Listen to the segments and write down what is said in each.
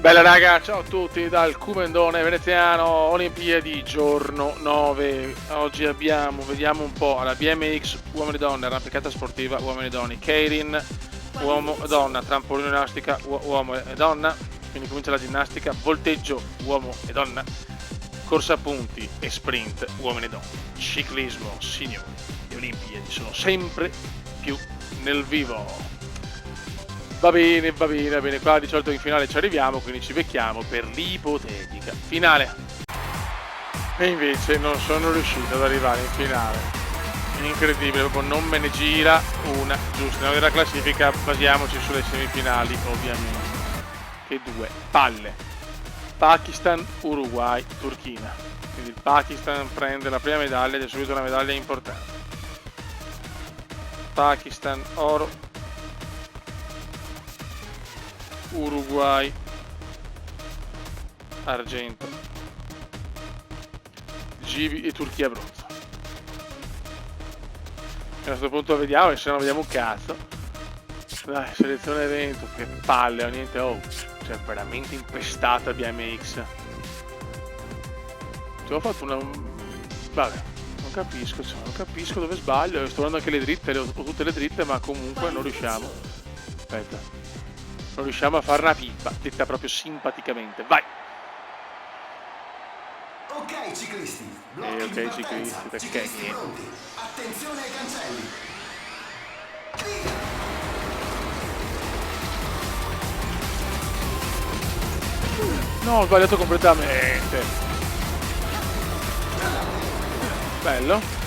Bella raga, ciao a tutti dal Cumendone veneziano, Olimpiadi giorno 9. Oggi abbiamo, vediamo un po', la BMX uomini e donne, arrampicata sportiva uomini e donne, Keirin uomo e donna, trampolino elastica uomo e donna, quindi comincia la ginnastica, volteggio uomo e donna, corsa a punti e sprint uomini e donne, ciclismo signori, le Olimpiadi sono sempre più nel vivo. Va bene, qua di solito in finale ci arriviamo, quindi ci becchiamo per l'ipotetica finale. E invece non sono riuscito ad arrivare in finale. Incredibile, proprio non me ne gira una giusta. Noi della classifica basiamoci sulle semifinali, ovviamente. Che due palle. Pakistan, Uruguay, Turchina. Quindi il Pakistan prende la prima medaglia ed è subito una medaglia importante. Pakistan, oro. Uruguay, argento, Gibi e Turchia bronzo. A questo punto vediamo, e se no vediamo un cazzo. Dai, selezione evento, che palle, o niente, oh, cioè veramente impestata BMX. Ci ho fatto una... vabbè, non capisco dove sbaglio, sto guardando anche le dritte, ho tutte le dritte, ma comunque non riusciamo. Aspetta. Non riusciamo a fare una pippa, detta proprio simpaticamente. Vai! Ok ciclisti, ok ciclisti, perché pronti. Attenzione ai cancelli. No, ho sbagliato completamente. Bello.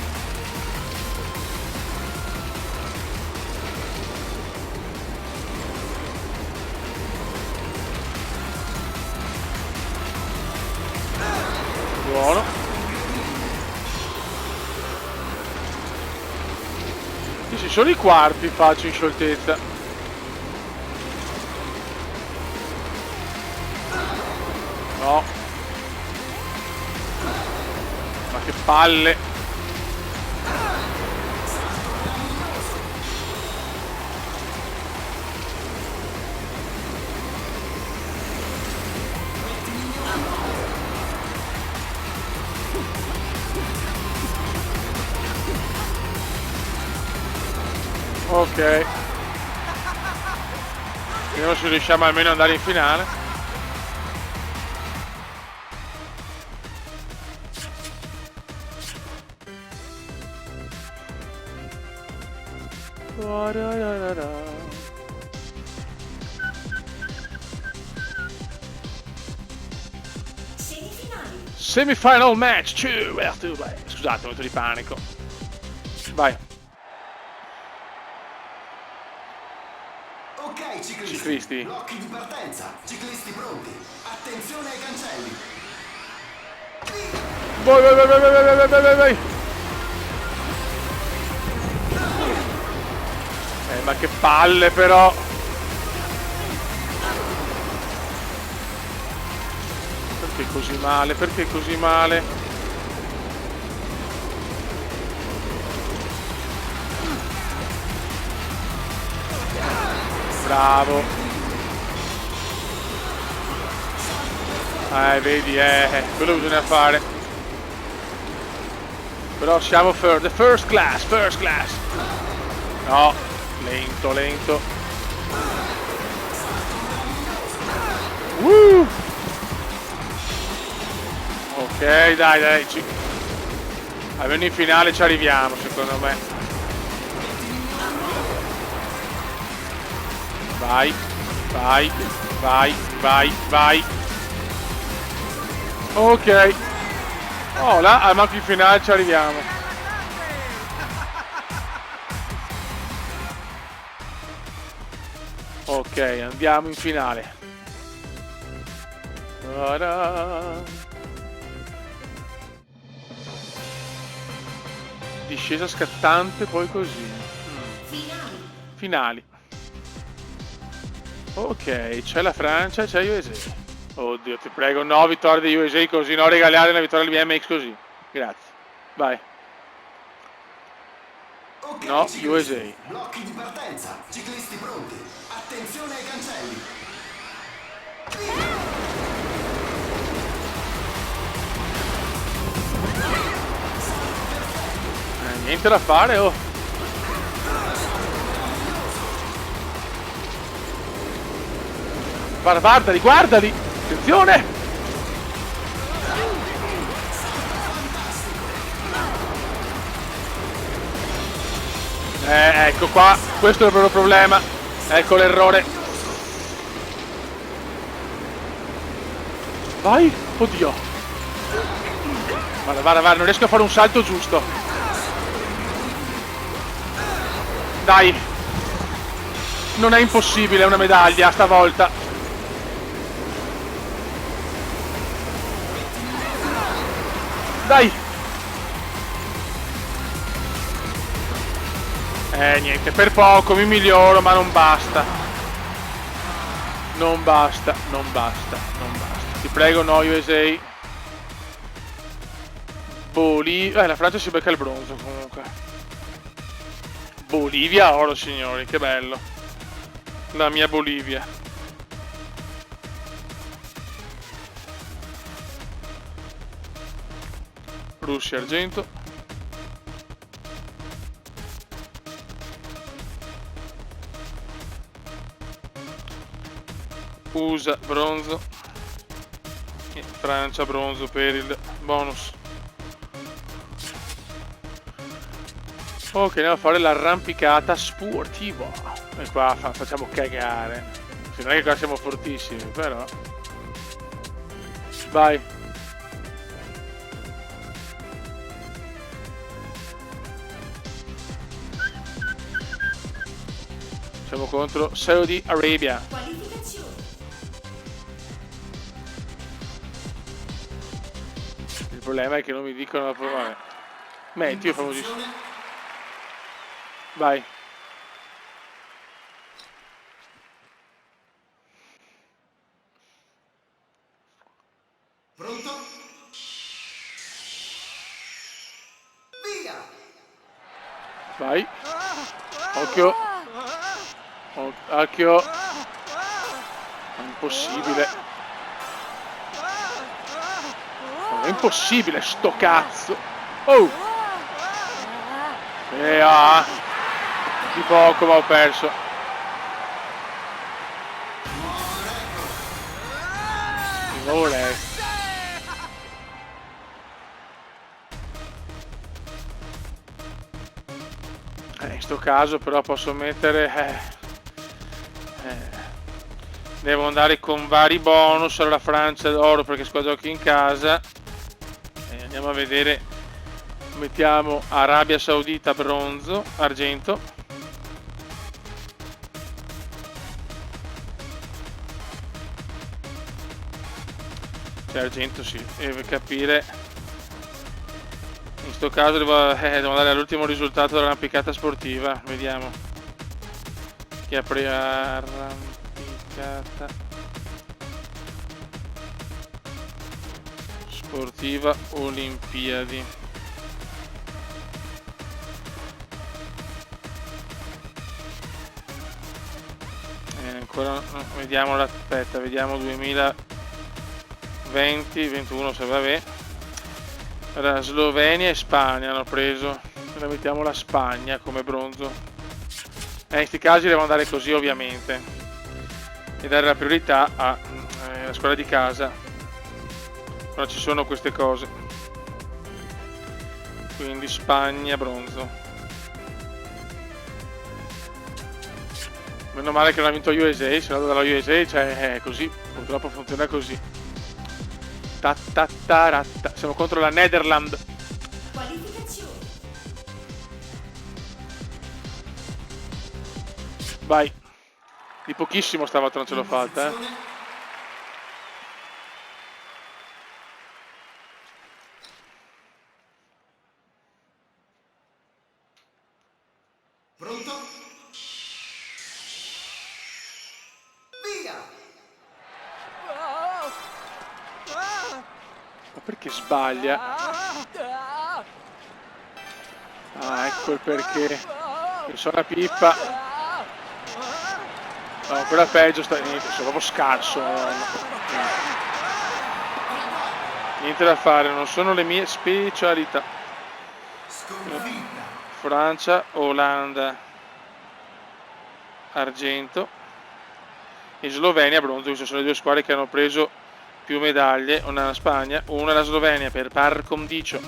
Buono. Sì, solo i quarti faccio in scioltezza. No. Ma che palle. Ok. Vediamo se riusciamo almeno ad andare in finale. Semifinal match 2. Scusate, momento di panico. Vai. Ok ciclisti. Blocchi di partenza. Ciclisti pronti. Attenzione ai cancelli. Vai. Ma che palle però. Perché così male? Bravo. Vedi, quello bisogna fare. Però siamo first class. No, lento. Ok, dai. Almeno in finale ci arriviamo, secondo me. Vai. Ok. Oh, là, al manco in finale ci arriviamo. Ok, andiamo in finale. Discesa scattante, poi così. Finali. Ok, c'è la Francia, c'è USA. Oddio, ti prego, no vittoria di USA così, no regalare una vittoria del BMX così. Grazie. Vai. Okay, no, ciclisti. USA. Blocchi di partenza. Ciclisti pronti. Attenzione ai cancelli. Niente da fare, oh. Guardali, guardali! Attenzione! Ecco qua, questo è il vero problema. Ecco l'errore. Vai! Oddio! Guarda, non riesco a fare un salto giusto. Dai! Non è impossibile una medaglia stavolta. Dai! Niente, per poco mi miglioro, ma non basta. Non basta. Ti prego, no, USA. Bolivia. La Francia si becca il bronzo comunque. Bolivia, oro, signori, che bello. La mia Bolivia. Russia, argento. USA, bronzo. E Francia, bronzo per il bonus. Ok, andiamo a fare l'arrampicata sportiva. E qua facciamo cagare. Non è che qua siamo fortissimi, però. Vai. Siamo contro Saudi Arabia. Il problema è che non mi dicono la prova. Metti, io famosissimo. Vai. Pronto? Via! Vai. Occhio. Occhio. Impossibile. È impossibile sto cazzo. Oh. Di poco ma ho perso. Di nuovo lei. In sto caso però posso mettere devo andare con vari bonus alla Francia d'oro perché squadra giochi in casa. Andiamo a vedere. Mettiamo Arabia Saudita bronzo, argento. Cioè argento sì, deve capire. In sto caso devo andare all'ultimo risultato dell'arrampicata sportiva. Vediamo. Chi apre arrampicata sportiva Olimpiadi. Ancora no, vediamo, aspetta, vediamo 2020, 21 se vabbè. Allora, Slovenia e Spagna hanno preso. La mettiamo la Spagna come bronzo. In questi casi devo andare così ovviamente e dare la priorità alla squadra di casa. Però ci sono queste cose, quindi Spagna bronzo. Meno male che non ha vinto USA, se no dalla USA cioè così, purtroppo funziona così. Siamo contro la Netherland. Vai. Di pochissimo stavolta non ce l'ho fatta, Pronto? Via! Ma perché sbaglia? Ah, ecco il perché. Sono una pippa. No, ancora peggio, sono proprio scarso. Niente da fare, non sono le mie specialità. Sconfitta! Francia, Olanda, argento e Slovenia bronzo. Queste sono le due squadre che hanno preso più medaglie, una la Spagna, una la Slovenia per par condicio.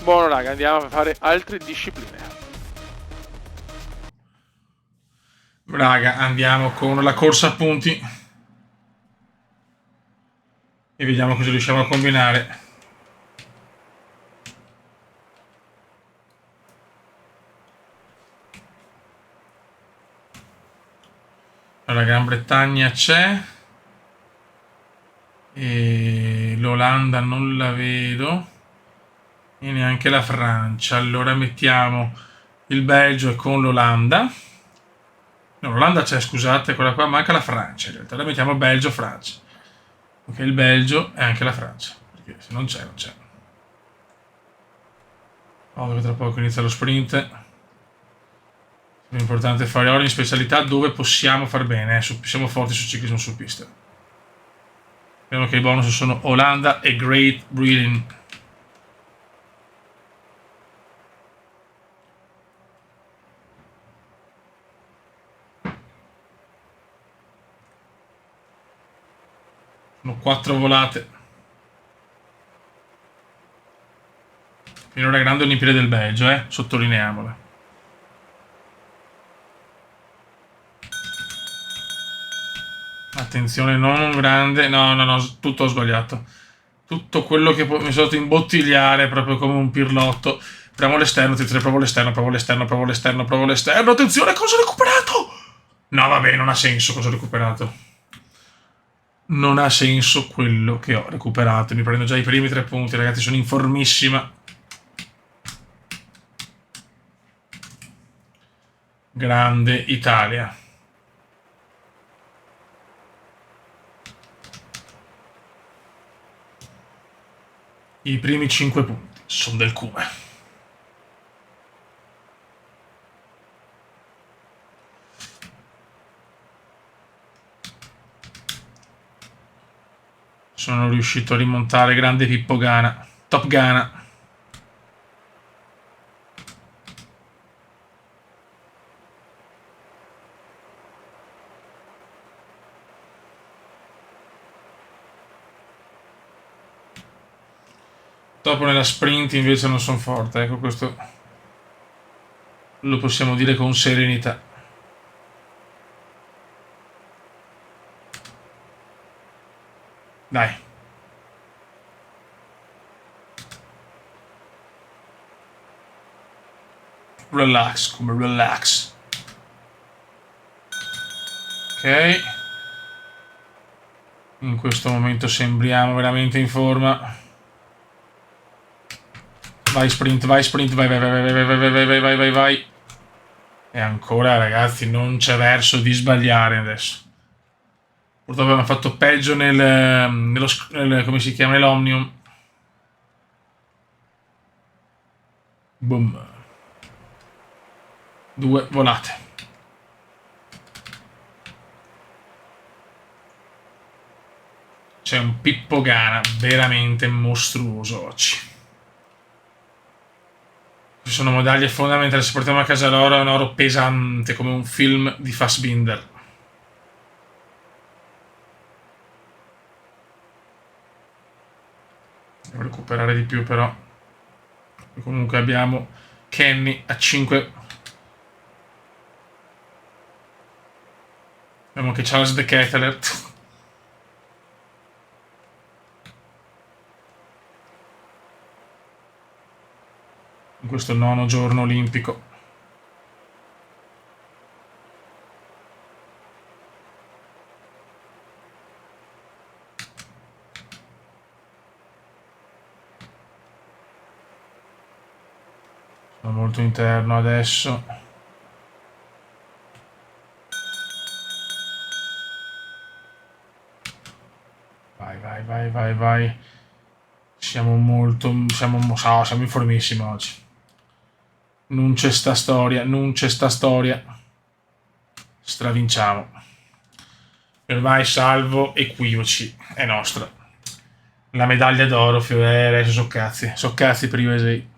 Buono raga, andiamo a fare altre discipline. Raga, andiamo con la corsa a punti e vediamo cosa riusciamo a combinare. La Gran Bretagna c'è e l'Olanda non la vedo e neanche la Francia. Allora mettiamo il Belgio con l'Olanda. No, l'Olanda c'è, scusate, quella qua, manca la Francia in realtà. Allora mettiamo Belgio-Francia. Ok, il Belgio e anche la Francia, perché se non c'è, non c'è. Ovvio che tra poco inizia lo sprint. È importante fare ora in specialità dove possiamo far bene, siamo forti su ciclismo su pista. Vediamo che i bonus sono Olanda e Great Britain. Sono 4 volate. Finora grande Olimpiade del Belgio, sottolineiamola. Attenzione, non un grande. No, tutto ho sbagliato. Tutto quello che mi sono stato imbottigliare proprio come un pirlotto. Proviamo l'esterno, provo l'esterno. Attenzione, cosa ho recuperato? No, vabbè, non ha senso cosa ho recuperato. Non ha senso quello che ho recuperato. Mi prendo già i primi 3 punti, ragazzi, sono in formissima. Grande Italia. I primi 5 punti sono del Cume. Sono riuscito a rimontare grande Pippo Gana. Top Gana. Dopo nella sprint invece non sono forte, ecco, questo lo possiamo dire con serenità. Dai. Relax, come relax. Ok. In questo momento sembriamo veramente in forma. Vai sprint, vai. E ancora ragazzi non c'è verso di sbagliare adesso. Purtroppo abbiamo fatto peggio nello come si chiama, nell'Omnium. Boom. 2 volate. C'è un Pippo Gana veramente mostruoso oggi. Ci sono medaglie fondamentali, se portiamo a casa l'oro è un oro pesante come un film di Fassbinder. Devo recuperare di più però. E comunque abbiamo Kenny a 5. Abbiamo anche Charles De Ketteler. In questo 9° giorno olimpico. Sono molto interno adesso. Vai. Siamo in formissima oggi. Non c'è sta storia. Stravinciamo. Ormai salvo equivoci. È nostra. La medaglia d'oro, adesso so cazzi per i USA.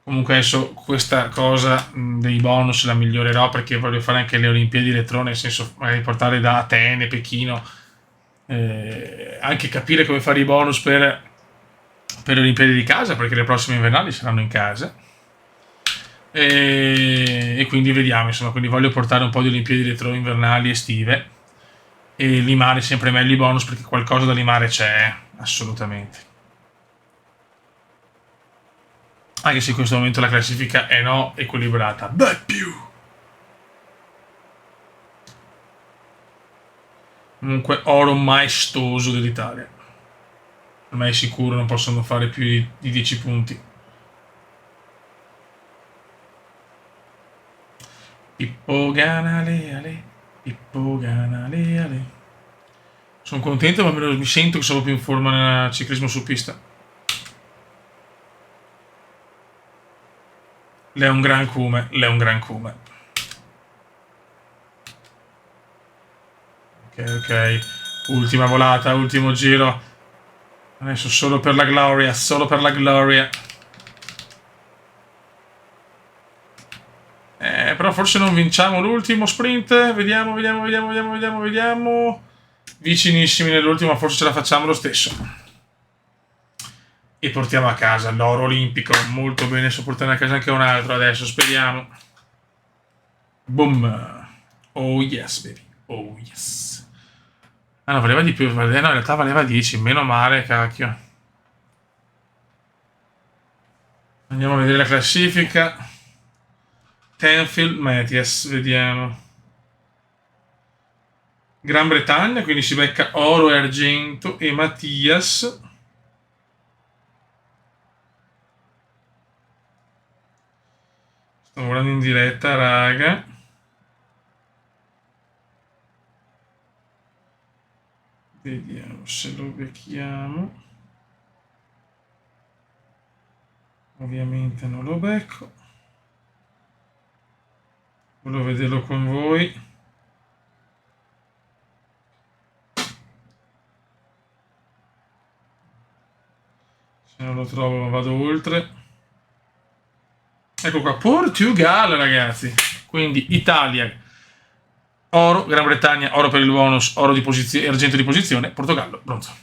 Comunque adesso questa cosa dei bonus la migliorerò perché voglio fare anche le Olimpiadi retro, nel senso magari portare da Atene, Pechino, anche capire come fare i bonus per le Olimpiadi di casa, perché le prossime invernali saranno in casa. E quindi vediamo, insomma, quindi voglio portare un po' di Olimpiadi retro invernali estive e limare sempre meglio i bonus perché qualcosa da limare c'è, assolutamente. Anche se in questo momento la classifica è no equilibrata. Beh, più. Comunque oro maestoso dell'Italia. Ormai è sicuro non possono fare più di 10 punti. Pippo Ganale, ale. Pippo Ganale, ale. Sono contento, ma mi sento che sono più in forma nel ciclismo su pista. Lei è un gran cume, lei è un gran cume. Ok. Ultima volata, ultimo giro. Adesso solo per la gloria, solo per la gloria. Però forse non vinciamo l'ultimo sprint. Vediamo. Vicinissimi nell'ultimo, forse ce la facciamo lo stesso. E portiamo a casa l'oro olimpico. Molto bene, so portare a casa anche un altro adesso, speriamo. Boom. Oh yes, baby. Oh yes. Ah no, valeva di più. No, in realtà valeva 10. Meno male, cacchio. Andiamo a vedere la classifica. Tenfield, Mathias, vediamo. Gran Bretagna, quindi si becca oro e argento, e Mattias. Sto guardando in diretta, raga. Vediamo se lo becchiamo. Ovviamente non lo becco. Volevo vederlo con voi. Se non lo trovo vado oltre. Ecco qua, Portugal ragazzi. Quindi Italia, oro, Gran Bretagna, oro per il bonus, oro di posizione, argento di posizione, Portogallo, bronzo.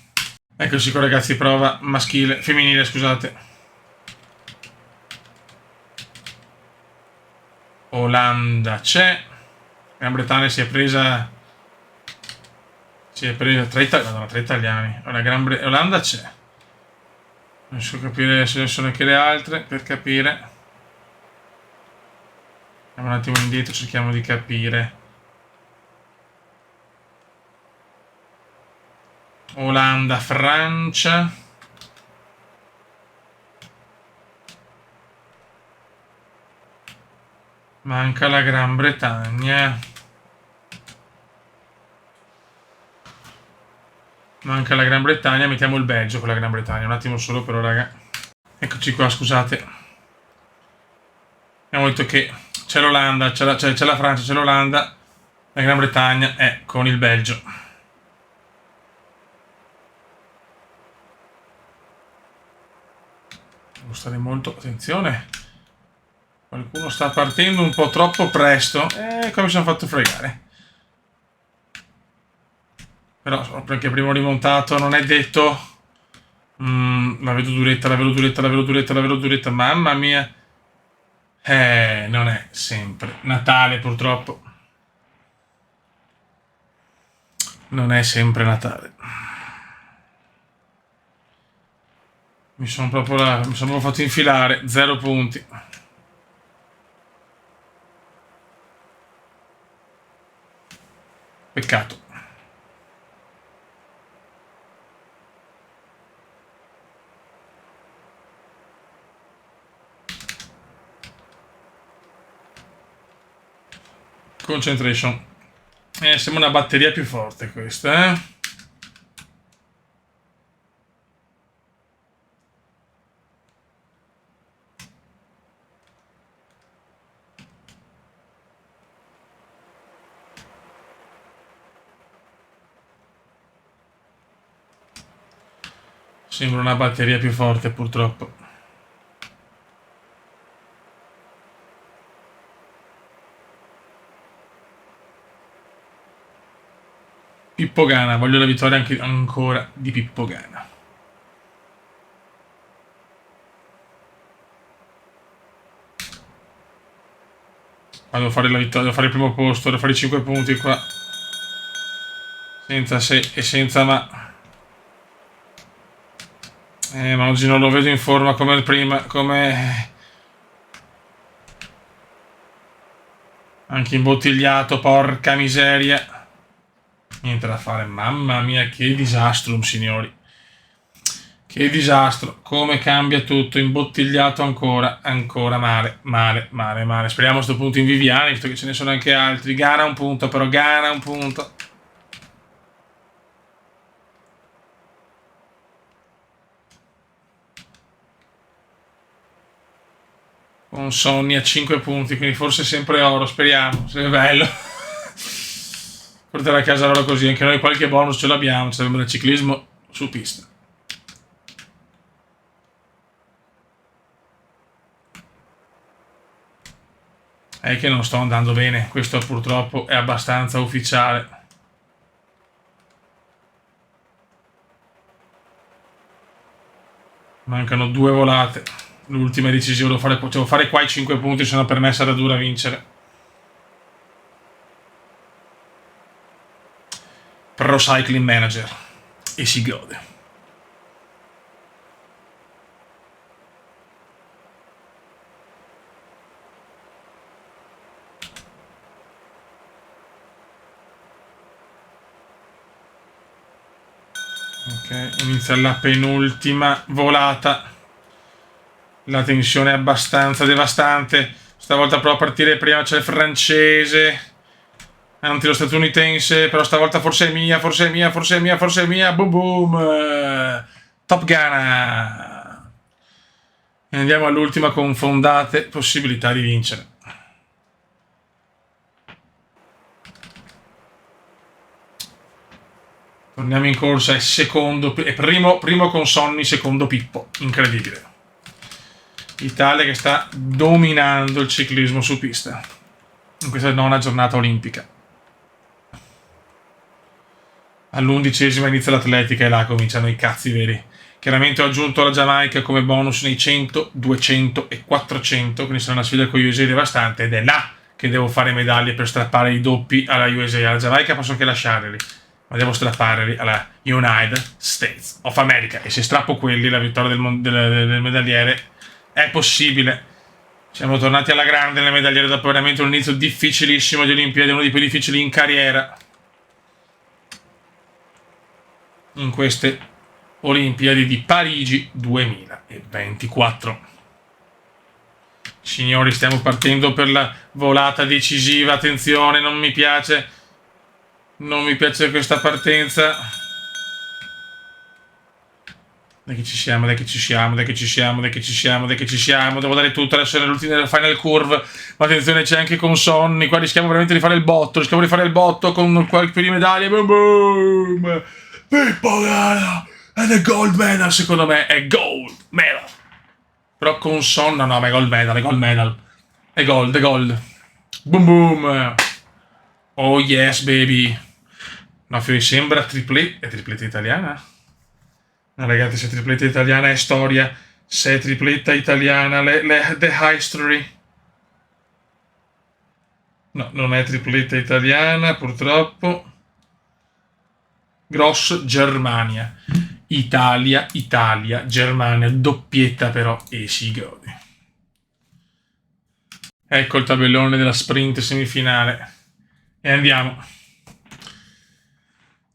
Eccoci qua ragazzi, prova maschile, femminile scusate. Olanda c'è. Gran Bretagna si è presa tre italiani. Olanda c'è. Non riesco a capire se ne sono anche le altre per capire. Andiamo un attimo indietro, cerchiamo di capire. Olanda, Francia. Manca la Gran Bretagna. Manca la Gran Bretagna, mettiamo il Belgio con la Gran Bretagna. Un attimo solo però, raga. Eccoci qua, scusate. Abbiamo detto che c'è l'Olanda, c'è la Francia, c'è l'Olanda. La Gran Bretagna è con il Belgio. Devo stare molto, attenzione. Qualcuno sta partendo un po' troppo presto. Come mi sono fatto fregare. Però perché primo rimontato non è detto. La vedo duretta. Mamma mia. Non è sempre. Natale purtroppo. Non è sempre Natale. Mi sono proprio fatto infilare. 0 punti. Peccato. Concentration. Sembra una batteria più forte questa, eh? Sembra una batteria più forte purtroppo. Pippo Gana, voglio la vittoria anche ancora di Pippo Gana. Devo fare la vittoria, devo fare il primo posto, devo fare i 5 punti qua. Senza se e senza ma. Ma oggi non lo vedo in forma come il prima, come... Anche imbottigliato, porca miseria. Niente da fare, mamma mia, che disastro, signori. Che disastro, come cambia tutto, imbottigliato ancora male. Speriamo a sto punto in Viviani, visto che ce ne sono anche altri. Gana un punto, però Gana un punto. Con Sonny a 5 punti, quindi forse sempre oro, speriamo, sarebbe bello. Portare a casa l'oro così, anche noi qualche bonus ce l'abbiamo, sarebbe da ciclismo su pista. È che non sto andando bene, questo purtroppo è abbastanza ufficiale. Mancano 2 volate. L'ultima è decisiva, devo fare qua i 5 punti, se no per me sarà dura vincere. Pro Cycling Manager. E si gode. Ok, inizia la penultima volata. La tensione è abbastanza devastante. Stavolta provo a partire prima, c'è il francese. Anzi, lo statunitense, però stavolta forse è mia. Boom boom. Top Ghana. E andiamo all'ultima con fondate possibilità di vincere. Torniamo in corsa, è secondo, è primo con Sonny, secondo Pippo. Incredibile. Italia che sta dominando il ciclismo su pista in questa 9ª giornata olimpica. All'11ª inizia l'atletica e là cominciano i cazzi veri. Chiaramente ho aggiunto la Giamaica come bonus nei 100, 200 e 400, quindi sarà una sfida con USA devastante, ed è là che devo fare medaglie per strappare i doppi alla USA. Alla Giamaica posso anche lasciarli, ma devo strapparli alla United States of America, e se strappo quelli la vittoria del medagliere è possibile. Siamo tornati alla grande nelle medagliere dopo veramente un inizio difficilissimo di Olimpiadi, uno dei più difficili in carriera in queste Olimpiadi di Parigi 2024. Signori, stiamo partendo per la volata decisiva. Attenzione, non mi piace questa partenza. Dai che ci siamo. Devo dare tutto adesso nell'ultima final curve. Ma attenzione, c'è anche con Sonny. Qua rischiamo veramente di fare il botto. Con qualche di medaglia. Boom boom. Pippo Gana. Ed è gold medal, secondo me. È gold medal. Però con Sonny, no, ma è gold medal. È gold. Boom boom. Oh yes, baby. No, mi sembra tripletta. È tripletta italiana? No, ragazzi, se tripletta italiana è storia. Se è tripletta italiana, the history. No, non è tripletta italiana, purtroppo. Gross Germania. Italia, Germania, doppietta però, e si gode. Ecco il tabellone della sprint semifinale. E andiamo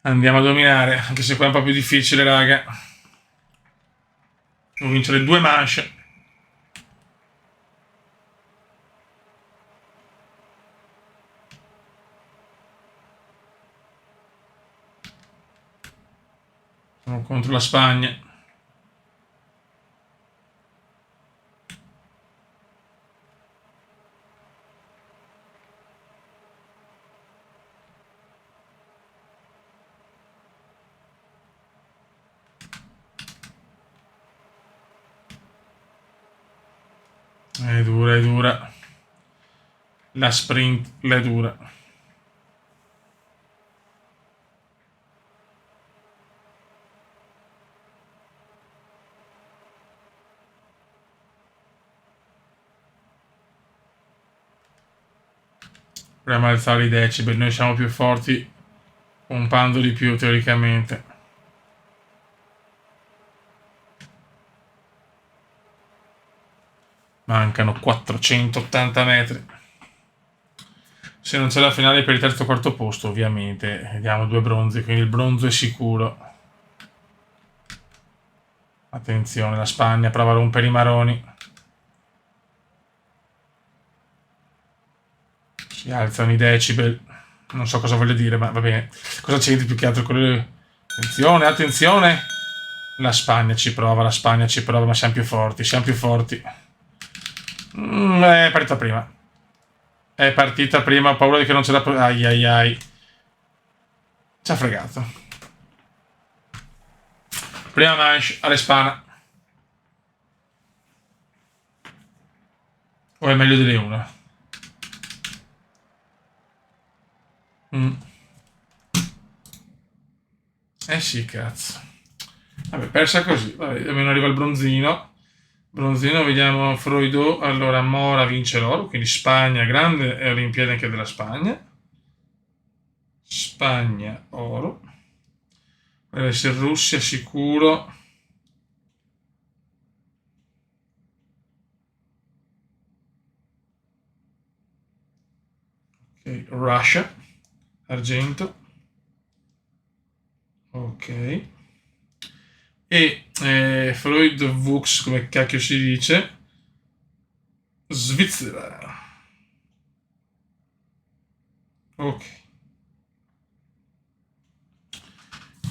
a dominare, anche se qua è un po' più difficile, raga. Devo vincere 2 manche. Siamo contro la Spagna. È dura. La sprint è dura. Proviamo ad alzare i decibel, noi siamo più forti pompando di più teoricamente. Mancano 480 metri. Se non c'è la finale per il terzo o quarto posto, ovviamente, diamo 2 bronzi, quindi il bronzo è sicuro. Attenzione, la Spagna prova a rompere i maroni. Si alzano i decibel. Non so cosa voglia dire, ma va bene. Cosa c'entri più che altro con le... Attenzione, attenzione! La Spagna ci prova, ma siamo più forti, siamo più forti. È partita prima. È partita prima, ho paura di che non ce la... Ai ai ai. Ci ha fregato. Prima manche all'Espana. O è meglio delle una? Eh sì, cazzo. Vabbè, persa così. Vabbè, almeno arriva il bronzino. Bronzino, vediamo Freudo. Allora, Mora vince l'oro, quindi Spagna, grande Olimpiade anche della Spagna. Spagna, oro. Deve essere Russia, sicuro. Ok, Russia, argento. Ok. E Freud Vux, come cacchio si dice, Svizzera. Ok.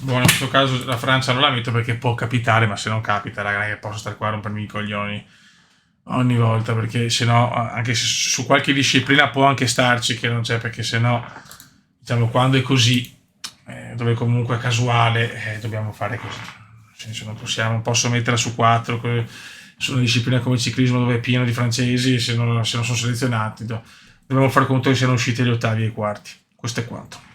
Buono, in questo caso la Francia non la metto perché può capitare, ma se non capita, raga, non è che posso stare qua a rompermi i coglioni ogni volta, perché se no, anche se su qualche disciplina può anche starci che non c'è, perché se no, diciamo, quando è così, dove comunque è casuale, dobbiamo fare così. Nel senso, non posso metterla su 4, su una disciplina come il ciclismo dove è pieno di francesi, se non sono selezionati. Dobbiamo far conto che siano usciti agli ottavi e ai quarti. Questo è quanto.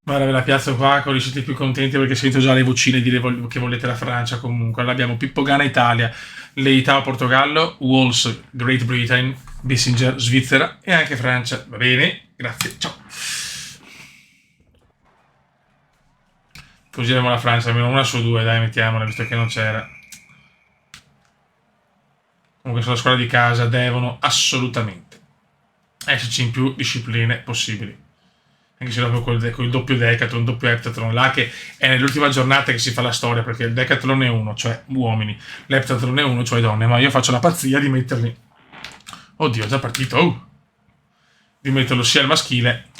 Guarda, ve la piazzo qua, con i siete più contenti perché sento già le vocine dire che volete la Francia comunque. Allora abbiamo Pippo Gana Italia, Leitao Portogallo, Walls Great Britain, Bissinger Svizzera e anche Francia. Va bene? Grazie, ciao. Così abbiamo la Francia, almeno una su 2, dai, mettiamola, visto che non c'era. Comunque sulla squadra di casa devono assolutamente esserci in più discipline possibili. Anche se dopo con il doppio decathlon, doppio heptathlon, là che è nell'ultima giornata che si fa la storia, perché il decathlon è uno, cioè uomini, l'heptathlon è uno, cioè donne, ma io faccio la pazzia di metterli... Oddio, è già partito, di metterlo sia al maschile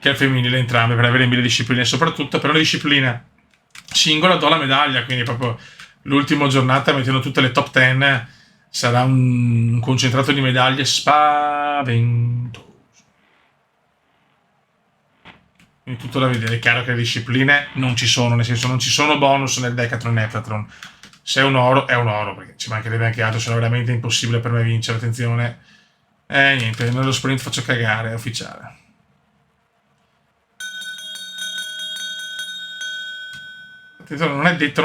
che al femminile entrambe, per avere 1000 discipline, soprattutto per una disciplina singola do la medaglia, quindi proprio l'ultima giornata mettendo tutte le top 10 sarà un concentrato di medaglie spaventoso. Quindi tutto da vedere. È chiaro che le discipline non ci sono, nel senso non ci sono bonus nel decathlon e heptathlon. Se è un oro, è un oro, perché ci mancherebbe anche altro, sarà veramente impossibile per me vincere, attenzione. Niente, nello sprint faccio cagare, è ufficiale. Attenzione, non è detto,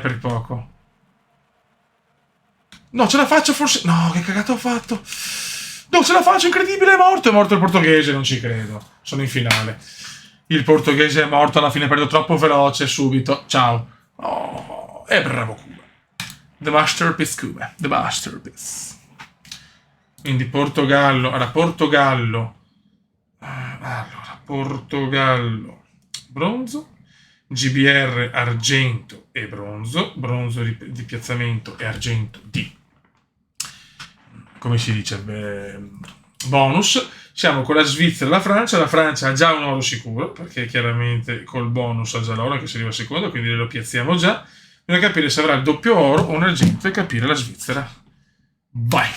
per poco. No, ce la faccio forse... No, che cagata ho fatto. No, ce la faccio, incredibile, è morto il portoghese, non ci credo. Sono in finale. Il portoghese è morto, alla fine perdo troppo veloce, subito. Ciao. Oh, è bravo Cuba. The masterpiece Cuba, the masterpiece. Quindi Portogallo, Portogallo, bronzo, GBR argento e bronzo di piazzamento e argento di, come si dice, bonus. Siamo con la Svizzera e la Francia ha già un oro sicuro, perché chiaramente col bonus ha già l'oro, anche se arriva secondo, quindi lo piazziamo già. Bisogna capire se avrà il doppio oro o un argento e capire la Svizzera. Vai!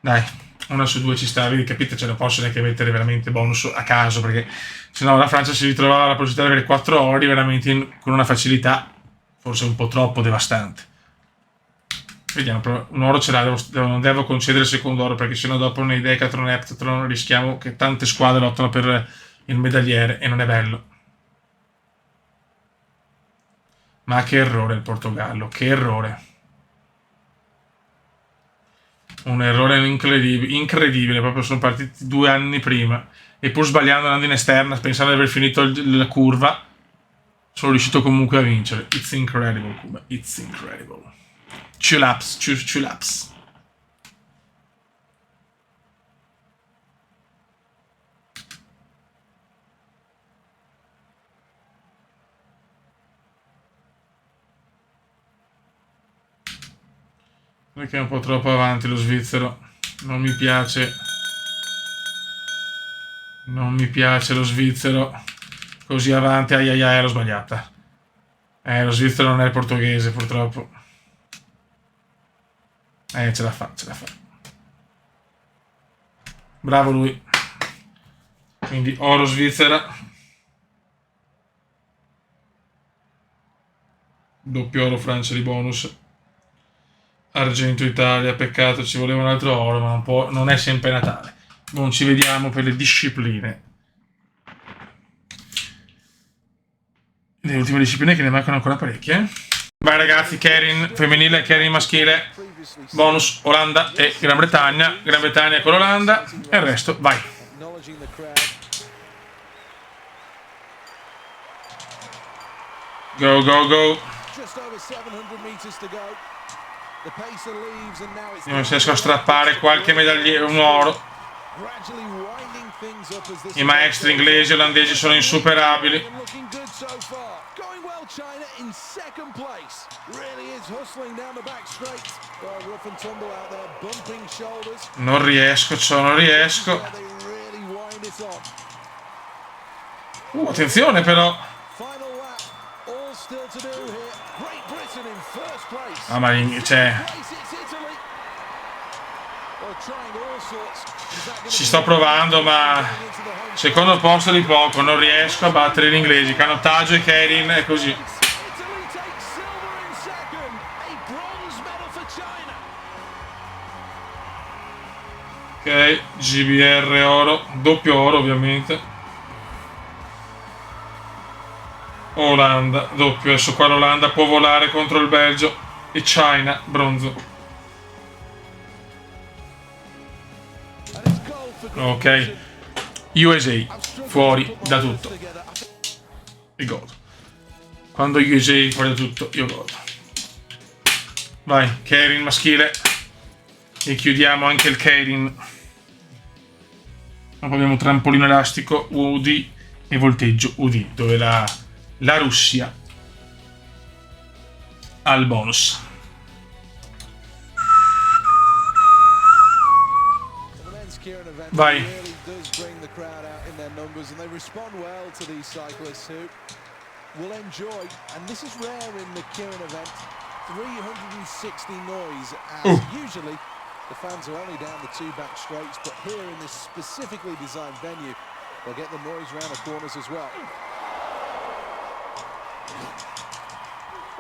Dai, una su 2 ci sta, vedi, capite? Ce ne posso neanche mettere veramente bonus a caso, perché sennò la Francia si ritrovava la possibilità di avere 4 ori veramente con una facilità forse un po' troppo devastante. Vediamo, però un oro ce l'ha, non devo concedere il secondo oro, perché sennò dopo nei decathlon e heptathlon rischiamo che tante squadre lottano per il medagliere e non è bello. Ma che errore il Portogallo, che errore. Un errore incredibile, proprio sono partiti 2 anni prima e pur sbagliando andando in esterna pensando di aver finito la curva sono riuscito comunque a vincere. It's incredible, Kuba. It's incredible. 2 laps, 2 laps. Perché è un po' troppo avanti lo svizzero. Non mi piace. Non mi piace lo svizzero. Così avanti. Ai ai ai, ero sbagliata. Lo svizzero non è il portoghese, purtroppo. Ce la fa, ce la fa. Bravo lui. Quindi oro Svizzera. Doppio oro Francia di bonus. Argento Italia, peccato, ci voleva un altro oro, ma non è sempre Natale. Non ci vediamo per le discipline. Le ultime discipline che ne mancano ancora parecchie. Vai ragazzi, Kerin femminile e Kerin maschile. Bonus Olanda e Gran Bretagna. Gran Bretagna con l'Olanda. E il resto, vai. Go, go, go. Non riesco a strappare qualche medagliere, un oro. I maestri inglesi e olandesi sono insuperabili. Non riesco, non riesco. Attenzione però. Ah, ma cioè, ci sto provando, ma secondo posto di poco, non riesco a battere gli inglesi. Canottaggio e Kerin è così. Ok, GBR oro, doppio oro ovviamente. Olanda, doppio, adesso qua l'Olanda può volare contro il Belgio e China, bronzo. Ok, USA, fuori da tutto. E godo. Quando USA fuori da tutto, io godo. Vai, Kerin maschile. E chiudiamo anche il Kerin. Poi abbiamo trampolino elastico, UD e volteggio UD, dove la Russia al bonus. Vai. The fans are only down the 2 back straights, but here in this specifically designed venue, they'll get the noise around the corners as well.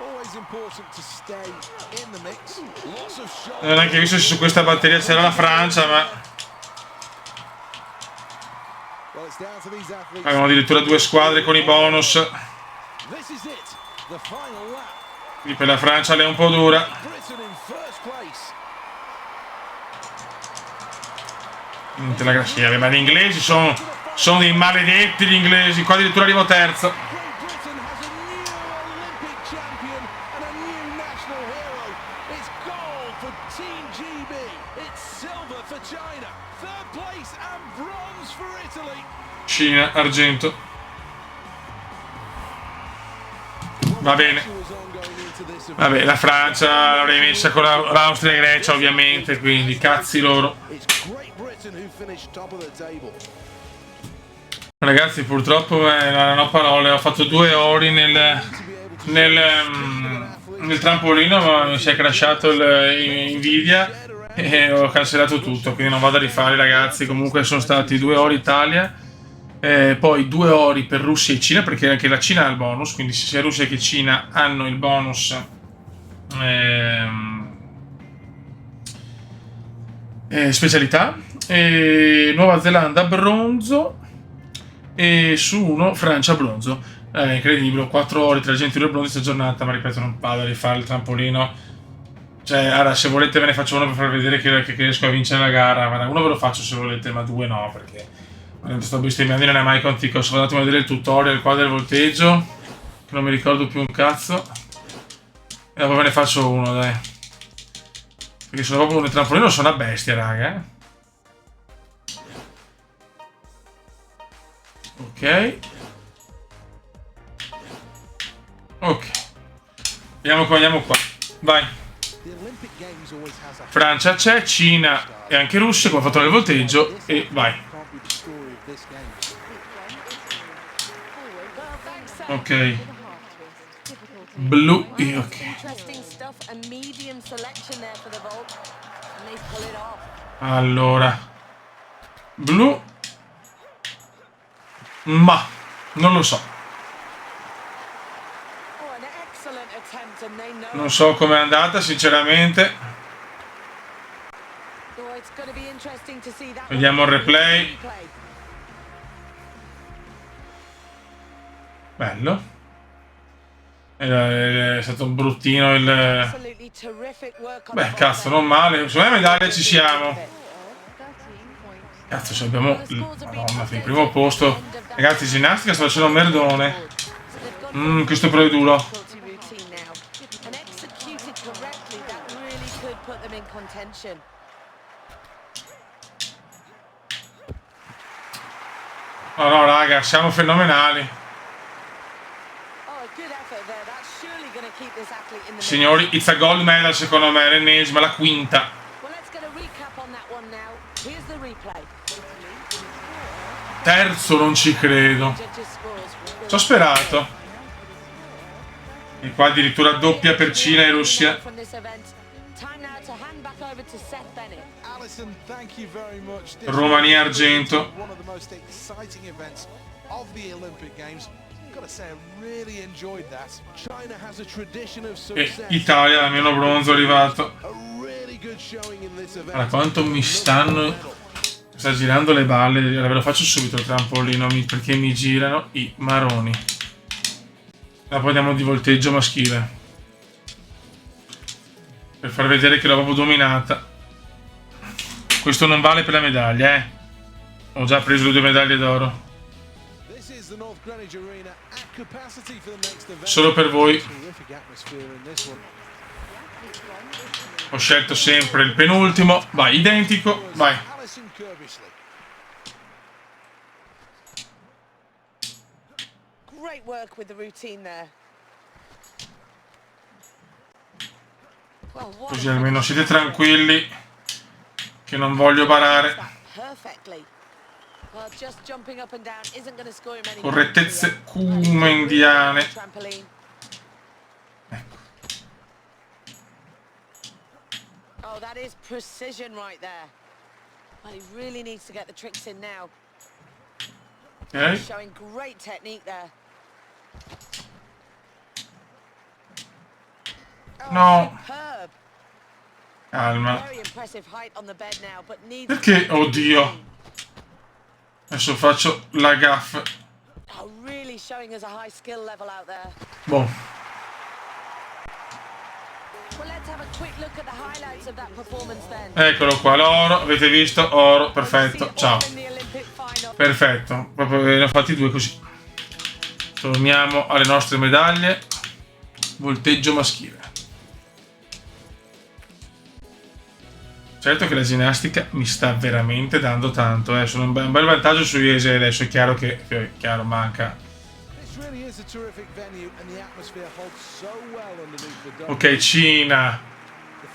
Always important to stay in the mix. Lots of shots. Non ho neanche visto se su questa batteria c'era la Francia, ma avevamo addirittura 2 squadre con i bonus. Quindi per la Francia lei è un po' dura. Niente la grazia, ma gli inglesi sono dei maledetti gli inglesi. Qua addirittura arrivo terzo. Cina, argento. Va bene. Vabbè, la Francia l'avrei messa con l'Austria e Grecia ovviamente, quindi cazzi loro. Ragazzi, purtroppo non ho parole, ho fatto 2 ori nel trampolino, ma mi si è crashato Nvidia e ho cancellato tutto, quindi non vado a rifare ragazzi. Comunque sono stati 2 ori Italia, poi 2 ori per Russia e Cina, perché anche la Cina ha il bonus, quindi sia Russia che Cina hanno il bonus specialità. Nuova Zelanda bronzo e su 1 Francia bronzo. Incredibile, 4 ore tra argento e bronzo questa giornata, ma ripeto non vado a rifare il trampolino, Cioè, allora, se volete ve ne faccio uno per far vedere che riesco a vincere la gara. Guarda, uno ve lo faccio se volete, ma due no, perché veramente sto bestemmiando, non è mai contico. Sono andato a vedere il tutorial qua del volteggio, che non mi ricordo più un cazzo. E dopo ve ne faccio uno, dai. Perché sono proprio un trampolino, sono una bestia, raga. Ok. Ok. Vediamo qua, andiamo qua. Vai. Francia c'è, Cina e anche Russia come ha fatto nel volteggio e vai. Ok. Blu e ok. Allora. Blu. Ma non lo so. Non so com'è andata, sinceramente. Vediamo il replay. Bello. È stato un bruttino il... Beh, cazzo, non male. Secondo me medaglia ci siamo. Cazzo, ci abbiamo... Madonna, il primo posto. Ragazzi, ginnastica sta facendo un merdone. Questo però è duro. No, no, raga, siamo fenomenali. Signori, it's a gold medal secondo me, l'ennesima, la quinta. Terzo, non ci credo. Ci ho sperato. E qua addirittura doppia per Cina e Russia. Romania argento. E Italia almeno bronzo è arrivato. Allora, quanto mi stanno... Sta girando le balle. Ve lo faccio subito il trampolino perché mi girano i maroni. Dopo andiamo di volteggio maschile. Per far vedere che l'ho proprio dominata. Questo non vale per la medaglia, eh. Ho già preso le 2 medaglie d'oro. Solo per voi. Ho scelto sempre il penultimo. Vai, identico. Vai. Così almeno siete tranquilli che non voglio barare. Correttezze kumendiane. Ecco. Oh, that is precision right there. But he really needs to get the tricks in now. Ok. Showing great technique there. No. Superb. Calma. Very impressive height on the bed now, but needs... Perché? Oddio. Adesso faccio la gaffa. Oh, really showing us a high skill level out there. Boh. Well, let's have a quick look at the highlights of that performance then. Eccolo qua, l'oro. Avete visto? Oro, perfetto. Ciao. Perfetto. Proprio ne ho fatti 2 così. Torniamo alle nostre medaglie. Volteggio maschile. Certo che la ginnastica mi sta veramente dando tanto, sono un bel vantaggio su Iese adesso, è chiaro che manca. Ok, Cina,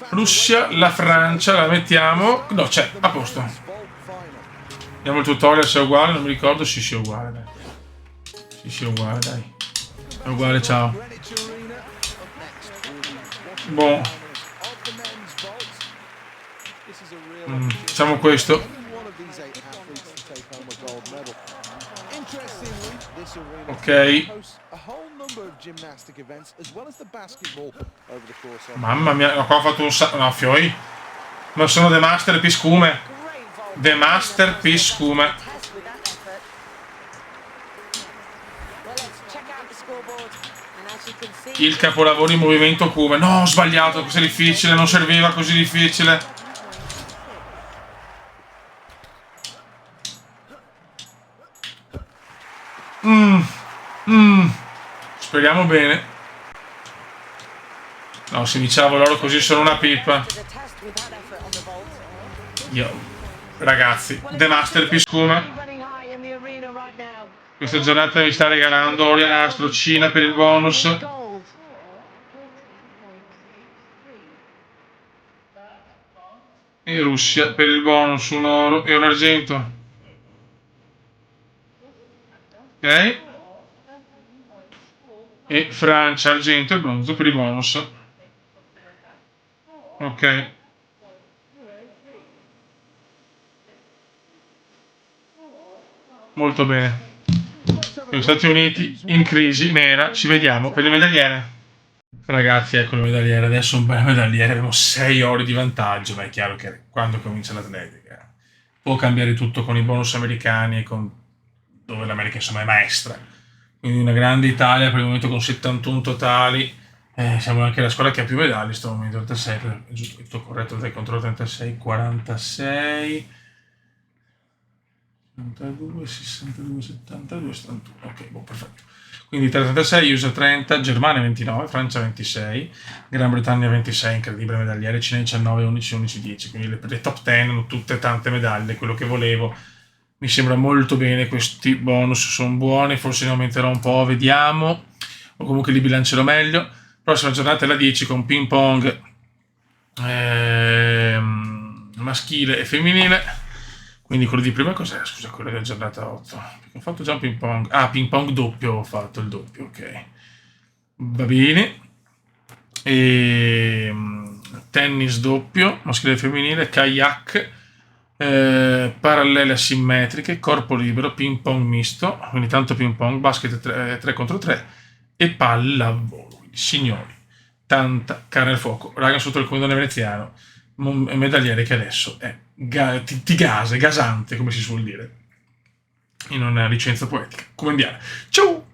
Russia, la Francia, la mettiamo, no c'è, a posto. Vediamo il tutorial se è uguale, non mi ricordo, sì è uguale, dai. Sì è uguale, dai. È uguale, ciao. Boh. Facciamo questo. Ok. Mamma mia, qua ho fatto un sacco. No, fioi. Ma sono The Masterpiece Kume. The Masterpiece Kume. il capolavoro in movimento Kuman. No, ho sbagliato, questo è difficile, non serviva così difficile. Speriamo bene. No, se diciamo loro così sono una pippa. Io, ragazzi, The Masterpiece Kuman. Questa giornata mi sta regalando Orient Astro Cina per il bonus. E Russia per il bonus, un oro e un argento. Ok. E Francia, argento e bronzo per il bonus. Ok. Molto bene. Gli Stati Uniti in crisi nera. Ci vediamo per le medagliere. Ragazzi, ecco le medagliere. Adesso un bel medagliere. Abbiamo 6 ore di vantaggio. Ma è chiaro che quando comincia l'atletica può cambiare tutto con i bonus americani e con dove l'America insomma è maestra. Quindi una grande Italia per il momento con 71 totali. Siamo anche la squadra che ha più medaglie in questo momento. 36, è giusto, tutto corretto, 3 contro 36, 46. 62, 62, 72, 71. Ok, boh, perfetto. Quindi 36, USA 30, Germania 29, Francia 26, Gran Bretagna 26, incredibile medagliere, Cina 19, 11, 11, 10. Quindi le top 10 hanno tutte tante medaglie, quello che volevo. Mi sembra molto bene, questi bonus sono buoni, forse ne aumenterò un po', vediamo. O comunque li bilancerò meglio. Prossima giornata è la 10 con ping pong maschile e femminile. Quindi quello di prima cos'è? Scusa, quello della giornata 8. Ho fatto già un ping pong. Ah, ping pong doppio, ho fatto il doppio, ok. Va bene. Tennis doppio, maschile e femminile, kayak, parallele asimmetriche, corpo libero, ping pong misto, quindi tanto ping pong, basket 3 contro 3 e pallavolo. Quindi, signori, tanta carne al fuoco. Raga, sotto il comandone veneziano. Medagliere che adesso è gasante, come si suol dire in una licenza poetica. Comandiare. Ciao!